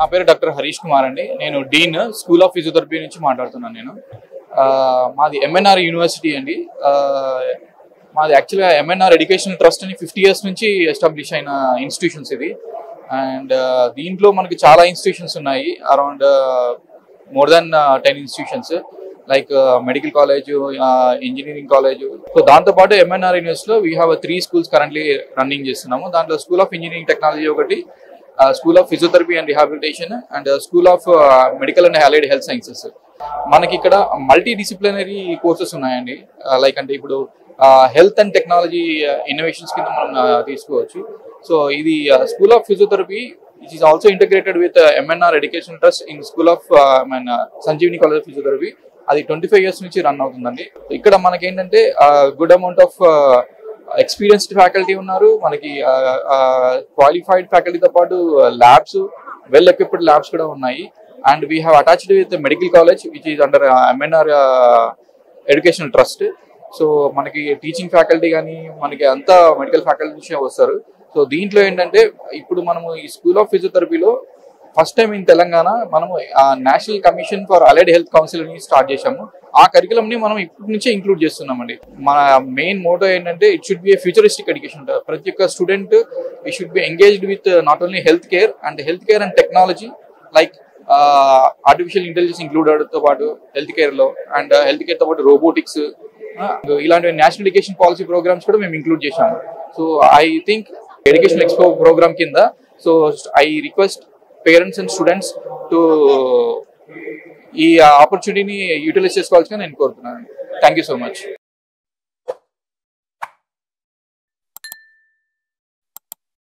నా పేరు డాక్టర్ హరీష్ కుమార్ అండి. నేను డీన్ స్కూల్ ఆఫ్ ఫిజియోథెరపీ నుంచి మాట్లాడుతున్నాను. నేను మాది ఎంఎన్ఆర్ యూనివర్సిటీ అండి. మాది యాక్చువల్గా ఎంఎన్ఆర్ ఎడ్యుకేషనల్ ట్రస్ట్ అని 50 years నుంచి ఎస్టాబ్లిష్ అయిన ఇన్స్టిట్యూషన్స్ ఇది. అండ్ దీంట్లో మనకి చాలా ఇన్స్టిట్యూషన్స్ ఉన్నాయి, around more than 10 institutions, like medical college, engineering college. So దాంతోపాటు ఎంఎన్ఆర్ యూనివర్సిటీలో we have 3 schools currently running చేస్తున్నాము. దాంట్లో స్కూల్ ఆఫ్ ఇంజనీరింగ్ టెక్నాలజీ ఒకటి, school of physiotherapy and rehabilitation, and school of medical and allied health sciences. మనకి ఇక్కడ multi disciplinary courses ఉన్నాయండి. Like అంటే ఇప్పుడు హెల్త్ అండ్ టెక్నాలజీ ఇన్నోవేషన్స్ కింద మనం తీసుకోవచ్చు. సో ఇది school of physiotherapy which is also integrated with MNR education trust in school of Sanjeevini college of physiotherapy. అది 25 years నుంచి రన్ అవుతుందండి. ఇక్కడ మనకి ఏంటంటే good amount of experienced faculty ఉన్నారు, మనకి క్వాలిఫైడ్ ఫ్యాకల్టీతో పాటు ల్యాబ్స్, వెల్ ఎక్విప్డ్ ల్యాబ్స్ కూడా ఉన్నాయి. And we have attached with medical college which is under MNR educational trust. So మనకి టీచింగ్ ఫ్యాకల్టీ కానీ మనకి అంతా మెడికల్ ఫ్యాకల్టీ నుంచి వస్తారు. సో దీంట్లో ఏంటంటే ఇప్పుడు మనము ఈ స్కూల్ ఆఫ్ ఫిజియోథెరపీలో ఫస్ట్ టైం ఇన్ తెలంగాణ మనము national commission for allied health council ని స్టార్ట్ చేశాము. ఆ కరికులం ని మనం ఇప్పటి నుంచే ఇంక్లూడ్ చేస్తున్నామండి. మన మెయిన్ మోటో ఏంటంటే it should be A futuristic education. ప్రతి ఒక్క స్టూడెంట్ ఈ should be engaged with not only health care and technology, like artificial intelligence included తో పాటు హెల్త్ కేర్ లో, అండ్ హెల్త్ కేర్ తో పాటు రోబోటిక్స్, ఇలాంటి నేషనల్ ఎడ్యుకేషన్ పాలసీ ప్రోగ్రామ్స్ కూడా మేము ఇంక్లూడ్ చేశాము. So I think education expo programme కింద, so I request parents and students to ఈ ఆపర్చునిటీని యూటిలైజ్ చేసుకోవాల్సిందిగా నేను కోరుతున్నాను. Thank you so much.